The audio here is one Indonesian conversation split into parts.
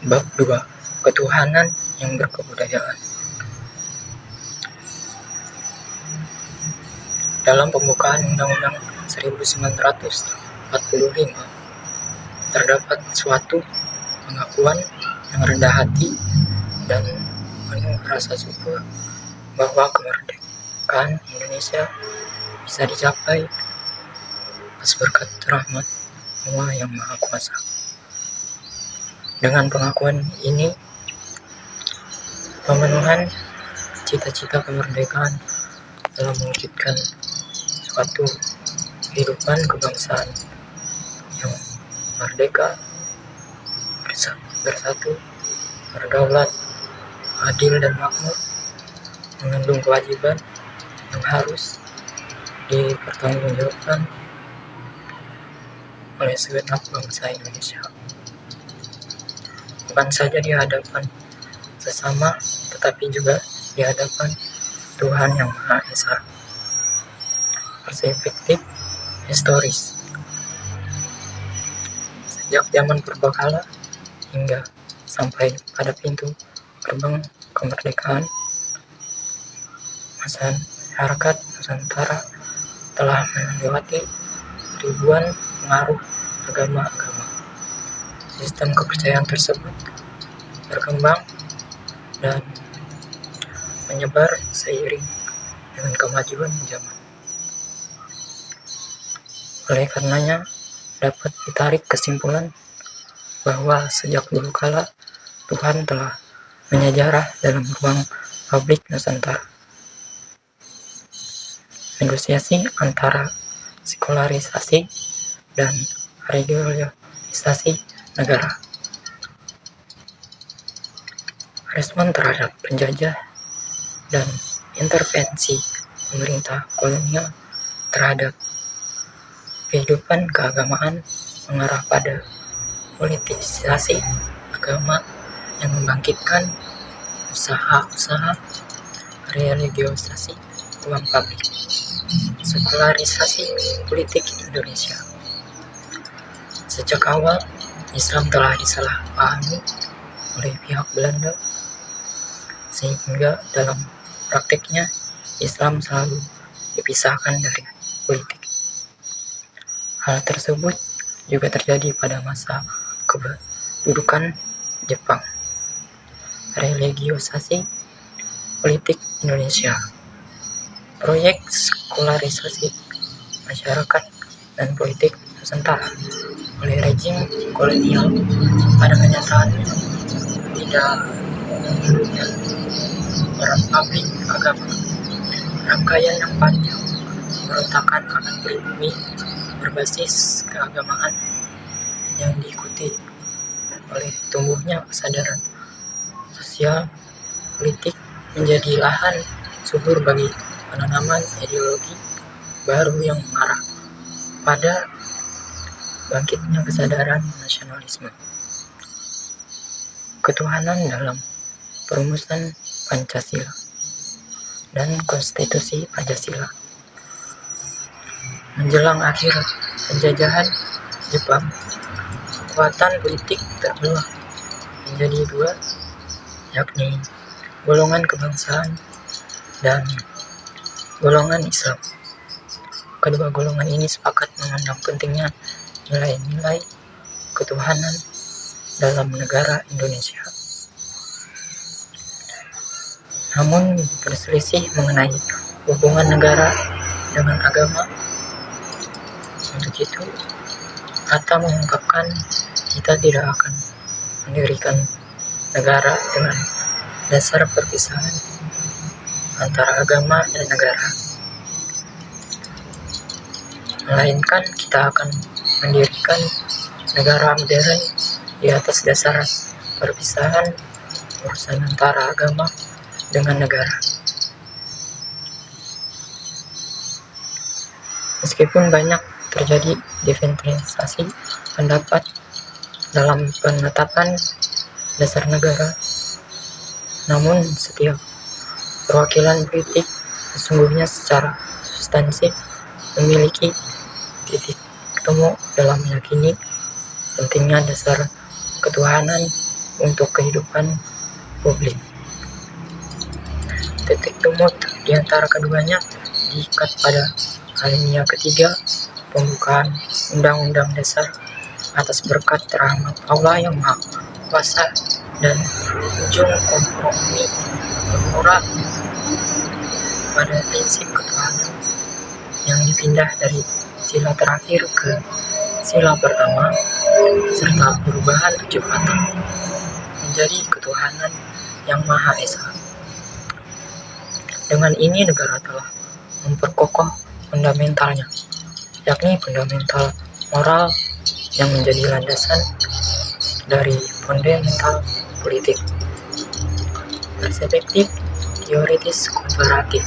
Bab 2. Ketuhanan yang berkebudayaan. Dalam pembukaan Undang-Undang 1945 terdapat suatu pengakuan yang rendah hati dan penuh rasa syukur bahwa kemerdekaan Indonesia bisa dicapai atas berkat rahmat Allah yang Maha Kuasa. Dengan pengakuan ini, pemenuhan cita-cita kemerdekaan telah mewujudkan suatu kehidupan kebangsaan yang merdeka, bersatu, berdaulat, adil dan makmur, mengandung kewajiban yang harus dipertanggungjawabkan oleh segenap bangsa Indonesia, bukan saja di hadapan sesama, tetapi juga di hadapan Tuhan yang Maha Esa. Perspektif historis. Sejak zaman purbakala hingga sampai pada pintu gerbang kemerdekaan, masyarakat Nusantara telah melewati ribuan pengaruh agama-agama. Sistem kepercayaan tersebut berkembang dan menyebar seiring dengan kemajuan zaman. Oleh karenanya, dapat ditarik kesimpulan bahwa sejak dulu kala Tuhan telah menyejarah dalam ruang publik Nusantara. Negosiasi antara sekularisasi dan regionalisasi negara. Respon terhadap penjajah dan intervensi pemerintah kolonial terhadap kehidupan keagamaan mengarah pada politisasi agama yang membangkitkan usaha-usaha religiosasi ruang publik. Sekularisasi politik Indonesia. Sejak awal, Islam telah disalahpahami oleh pihak Belanda, sehingga dalam praktiknya Islam selalu dipisahkan dari politik. Hal tersebut juga terjadi pada masa kedudukan Jepang. Religiosasi politik Indonesia. Proyek sekularisasi masyarakat dan politik Nusantara oleh rejim kolonial pada kenyataannya tidak menyebutkan orang publik agama. Rangkaian yang panjang berontakan akan pribumi berbasis keagamaan yang diikuti oleh tumbuhnya kesadaran sosial politik menjadi lahan subur bagi penanaman ideologi baru yang mengarah pada bangkitnya kesadaran nasionalisme. Ketuhanan dalam perumusan Pancasila dan Konstitusi Pancasila. Menjelang akhir penjajahan Jepang, kekuatan politik terbelah menjadi dua, yakni golongan kebangsaan dan golongan Islam. Kedua golongan ini sepakat memandang pentingnya nilai-nilai ketuhanan dalam negara Indonesia. Namun berselisih mengenai hubungan negara dengan agama. Untuk itu, Hatta mengungkapkan kita tidak akan mendirikan negara dengan dasar perpisahan antara agama dan negara, melainkan kita akan mendirikan negara modern di atas dasar perpisahan urusan antara agama dengan negara. Meskipun banyak terjadi diferensiasi pendapat dalam penetapan dasar negara, namun setiap perwakilan politik sesungguhnya secara substansif memiliki titik temu dalam meyakini pentingnya dasar ketuhanan untuk kehidupan publik. Titik temu di antara keduanya diikat pada alinea ketiga pembukaan Undang-Undang Dasar atas berkat rahmat Allah yang Maha Kuasa dan ujung kompromi bermuara pada prinsip ketuhanan yang dipindah dari sila terakhir ke sila pertama serta perubahan 7 kata menjadi ketuhanan yang Maha Esa. Dengan ini negara telah memperkokoh fundamentalnya, yakni fundamental moral yang menjadi landasan dari fundamental politik. Perspektif teoritis komparatif.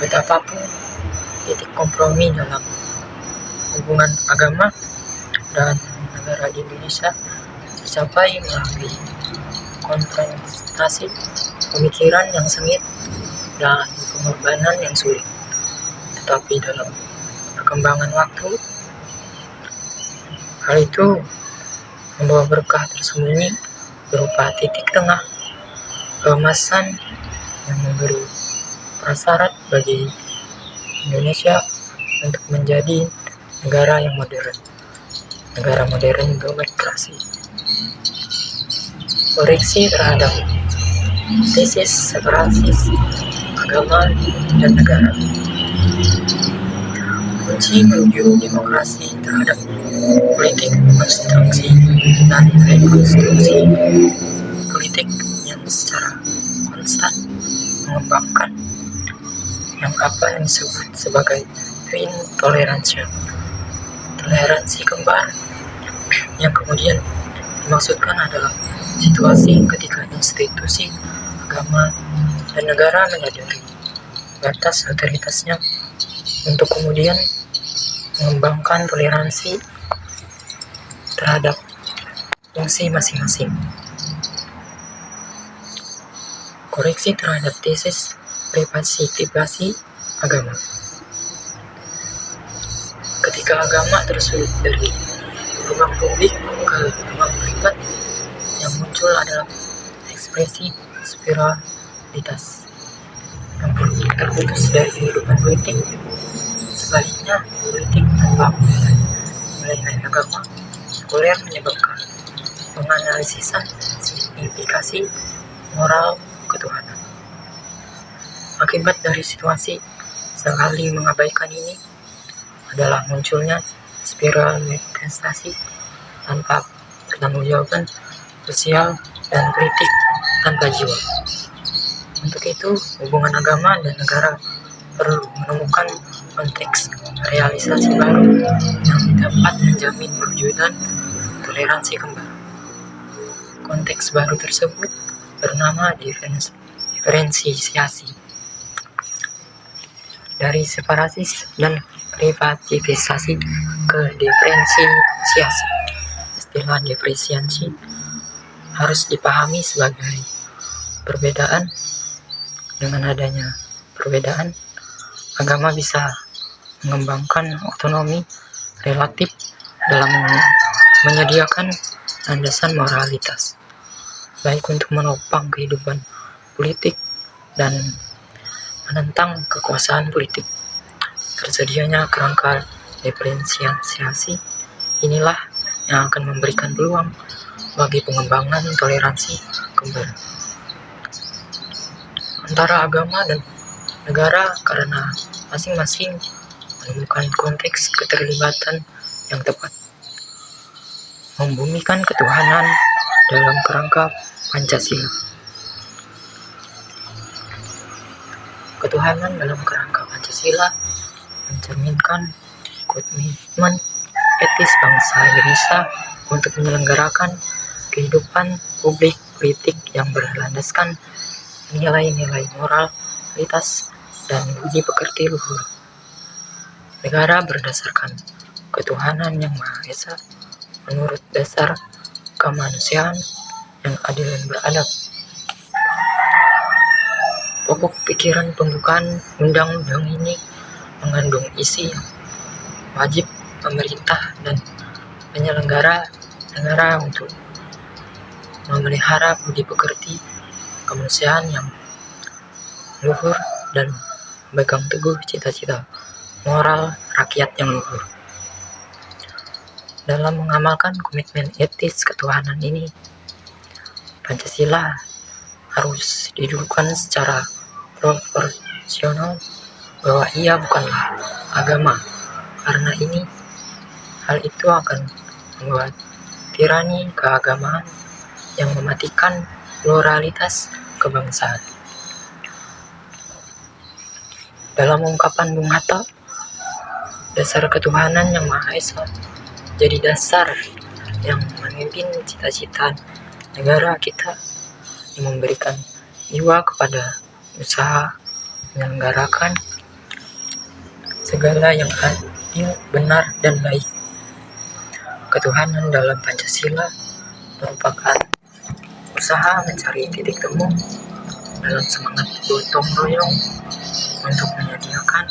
Betapapun titik kompromi dalam hubungan agama dan negara di Indonesia dicapai melalui konfrontasi pemikiran yang sengit dan pengorbanan yang sulit. Tetapi dalam perkembangan waktu, hal itu membawa berkah tersembunyi berupa titik tengah keemasan yang memberi prasyarat bagi Indonesia untuk menjadi negara yang modern, negara modern demokrasi. Koreksi terhadap tesis separatis agama dan negara. Kunci menuju demokrasi terhadap politik konstruksi dan rekonstruksi politik yang secara konstan mengembangkan yang apa yang disebut sebagai twin toleransi kembar, yang kemudian dimaksudkan adalah situasi ketika institusi agama dan negara menyadari batas otoritasnya untuk kemudian mengembangkan toleransi terhadap fungsi masing-masing. Koreksi terhadap tesis repacifikasi agama. Ketika agama tersulut dari ruang publik ke ruang privat, yang muncul adalah ekspresi spiritualitas yang terputus dari kehidupan politik. Sebaliknya, politik tanpa nilai-nilai agama sekuler menyebabkan penganalisisan signifikasi moral ketuhanan. Akibat dari situasi saling mengabaikan ini adalah munculnya spiritualisasi tanpa pertanggungjawaban sosial dan politik tanpa jiwa. Untuk itu, hubungan agama dan negara perlu menemukan konteks realisasi baru yang dapat menjamin perwujudan toleransi kembar. Konteks baru tersebut bernama diferensiasi dari separatis dan relativisasi ke diferensiasi. Istilah diferensiasi harus dipahami sebagai perbedaan. Dengan adanya perbedaan, agama bisa mengembangkan otonomi relatif dalam menyediakan landasan moralitas, baik untuk menopang kehidupan politik dan menentang kekuasaan politik. Tersedianya kerangka diferensiasi inilah yang akan memberikan peluang bagi pengembangan toleransi kembali antara agama dan negara karena masing-masing menemukan konteks keterlibatan yang tepat, membumikan ketuhanan dalam kerangka Pancasila. Ketuhanan dalam kerangka Pancasila mencerminkan komitmen etis bangsa Indonesia untuk menyelenggarakan kehidupan publik politik yang berlandaskan nilai-nilai moralitas dan budi pekerti luhur. Negara berdasarkan ketuhanan yang Maha Esa menurut dasar kemanusiaan yang adil dan beradab. Pokok pikiran pembukaan undang-undang ini mengandung isi yang wajib pemerintah dan penyelenggara negara untuk memelihara budi pekerti kemanusiaan yang luhur dan memegang teguh cita-cita moral rakyat yang luhur. Dalam mengamalkan komitmen etis ketuhanan ini, Pancasila harus didudukan secara proporsional bahwa ia bukanlah agama. Karena ini, hal itu akan membuat tirani keagamaan yang mematikan pluralitas kebangsaan. Dalam ungkapan Bung Hatta, dasar ketuhanan yang Maha Esa jadi dasar yang memimpin cita-cita negara kita, yang memberikan jiwa kepada usaha menyelenggarakan segala yang adil, benar, dan baik. Ketuhanan dalam Pancasila merupakan usaha mencari titik temu dalam semangat gotong royong untuk menyediakan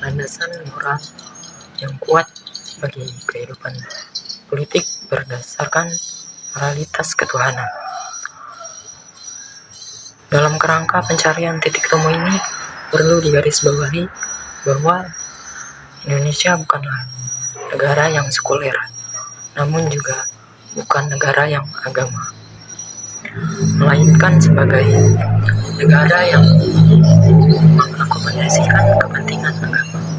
landasan moral yang kuat bagi kehidupan politik berdasarkan moralitas ketuhanan. Dalam kerangka pencarian titik temu ini, perlu digarisbawahi bahwa Indonesia bukanlah negara yang sekuler, namun juga bukan negara yang agama, melainkan sebagai negara yang mengakomodasikan kepentingan agama.